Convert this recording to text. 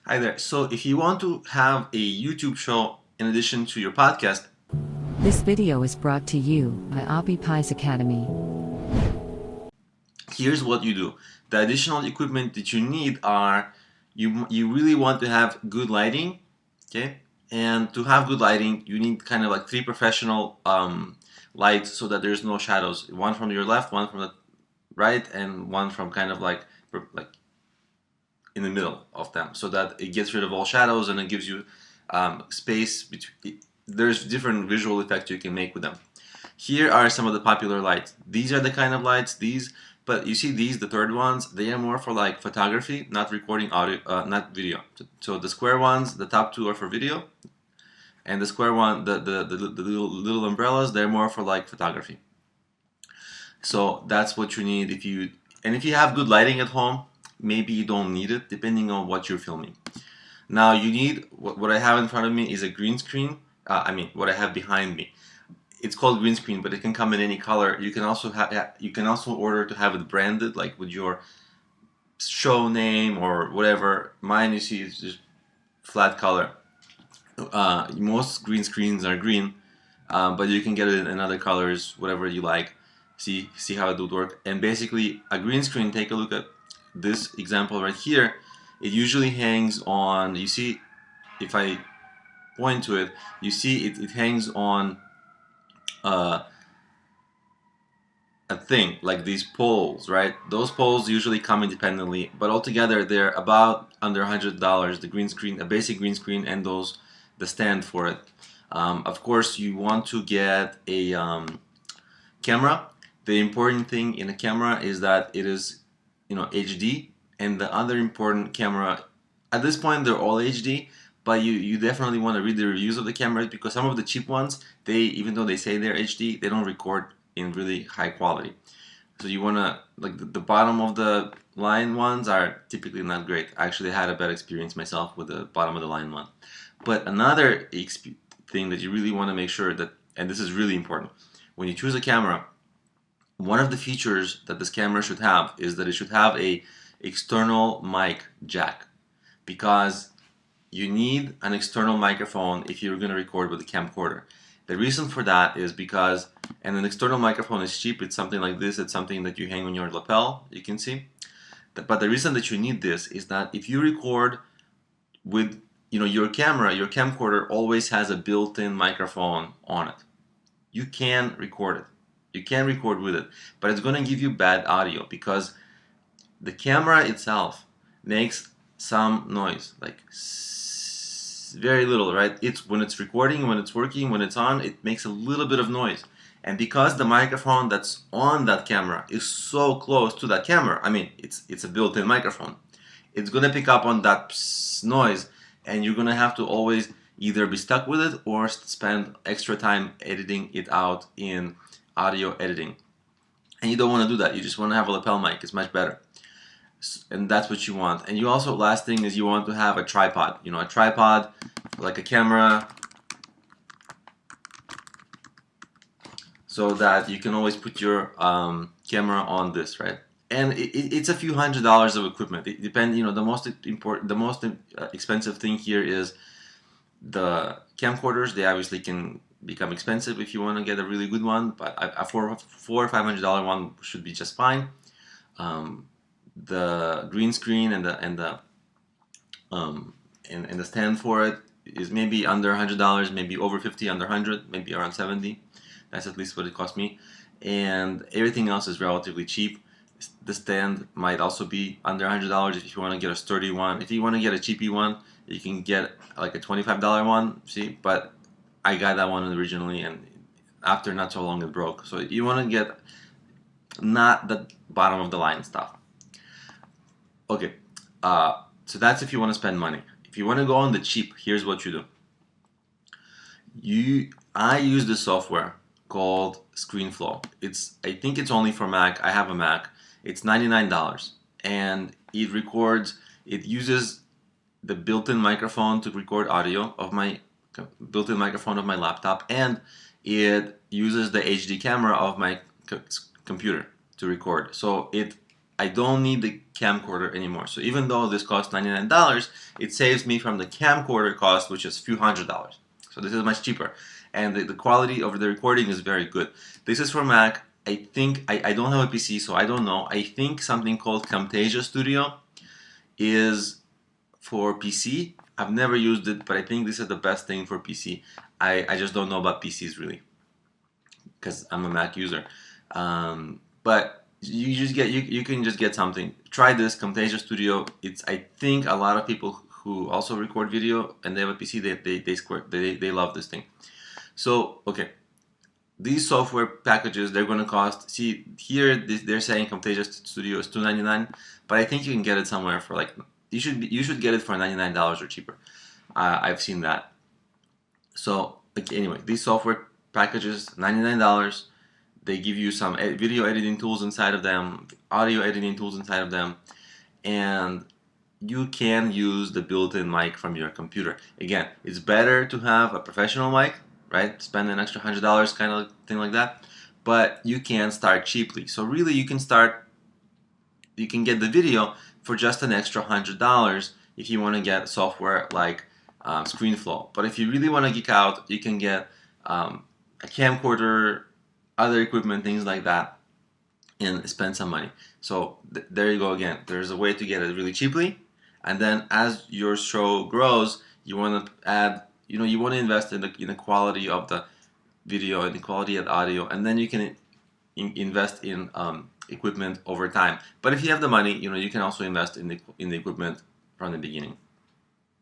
Hi there. So if you want to have a YouTube show in addition to your podcast, This video is brought to you by Oppie Pies Academy. here's what you do. The additional equipment that you need are you really want to have good lighting, okay? And to have good lighting, you need kind of like three professional lights so that there's no shadows. One from your left, one from the right, and one from kind of like in the middle of them, so that it gets rid of all shadows and it gives you space between. There's different visual effects you can make with them. Here are some of the popular lights. These are the kind of lights, but you see these, the third ones, they are more for like photography, not recording audio, not video. So the square ones, the top two are for video, and the square one, the little umbrellas, they're more for like photography. So that's what you need if you have good lighting at home. Maybe you don't need it, depending on what you're filming. Now you need, what I have in front of me is a green screen. What I have behind me. It's called green screen, but it can come in any color. You can also order to have it branded, like with your show name or whatever. Mine, you see, is just flat color. Most green screens are green, but you can get it in other colors, whatever you like. See how it would work. And basically, a green screen, take a look at this example right here. It usually hangs on, you see, if I point to it, you see it hangs on a thing, like these poles, right? Those poles usually come independently, but altogether they're about under $100, the green screen, a basic green screen, and the stand for it. Of course, you want to get a camera. The important thing in a camera is that it is, HD, and the other important camera, at this point they're all HD, but you definitely want to read the reviews of the cameras, because some of the cheap ones, even though they say they're HD, they don't record in really high quality. So you want to, like, the bottom of the line ones are typically not great. I actually had a bad experience myself with the bottom of the line one. But another thing that you really want to make sure that, and this is really important, when you choose a camera, one of the features that this camera should have is that it should have a external mic jack, because you need an external microphone if you're going to record with a camcorder. The reason for that is because, and an external microphone is cheap, it's something like this, it's something that you hang on your lapel, you can see. But the reason that you need this is that if you record with your camera, your camcorder always has a built-in microphone on it. You can record it. You can record with it, but it's going to give you bad audio because the camera itself makes some noise, like very little, right? It's when it's recording, when it's working, when it's on, it makes a little bit of noise. And because the microphone that's on that camera is so close to that camera, it's a built-in microphone, it's going to pick up on that noise, and you're going to have to always either be stuck with it or spend extra time editing it out in audio editing. And you don't want to do that. You just want to have a lapel mic. It's much better. And that's what you want. And you also, last thing is, you want to have a tripod. A tripod, like a camera, so that you can always put your camera on this, right? And it's a few $100s of equipment. It depends. The most expensive thing here is the camcorders. They obviously can become expensive if you want to get a really good one, but a $400 or $500 one should be just fine. The green screen and the stand for it is maybe under $100, maybe over 50, under 100, maybe around 70. That's at least what it cost me, and everything else is relatively cheap. The stand might also be under $100 if you want to get a sturdy one. If you want to get a cheapy one, you can get like a $25 one. See, but I got that one originally, and after not so long it broke. So you want to get not the bottom of the line stuff. Okay, so that's if you want to spend money. If you want to go on the cheap, here's what you do. I use this software called ScreenFlow. I think it's only for Mac. I have a Mac. It's $99, and it uses the built-in microphone to record audio of my built-in microphone of my laptop, and it uses the HD camera of my computer to record. So it I don't need the camcorder anymore. So even though this costs $99, it saves me from the camcorder cost, which is a few $100s. So this is much cheaper. And the quality of the recording is very good. This is for Mac. I think, I don't have a PC, so I don't know. I think something called Camtasia Studio is for PC. I've never used it, but I think this is the best thing for PC. I just don't know about PCs really, because I'm a Mac user. But you just get you can just get something. Try this Camtasia Studio. It's, I think, a lot of people who also record video and they have a PC, they love this thing. So okay, these software packages, they're going to cost, see here they're saying Camtasia Studio is $299, but I think you can get it somewhere for like, you should get it for $99 or cheaper. I've seen that. So anyway, these software packages, $99. They give you some video editing tools inside of them, audio editing tools inside of them, and you can use the built-in mic from your computer. Again, it's better to have a professional mic, right? Spend an extra $100 kind of thing like that, but you can start cheaply. So really you can get the video for just an extra $100 if you want to get software like ScreenFlow. But if you really want to geek out, you can get a camcorder, other equipment, things like that, and spend some money. So there you go again. There's a way to get it really cheaply, and then as your show grows, you want to add, you want to invest in the quality of the video and the quality of the audio, and then you can invest in equipment over time. But if you have the money, you can also invest in the equipment from the beginning.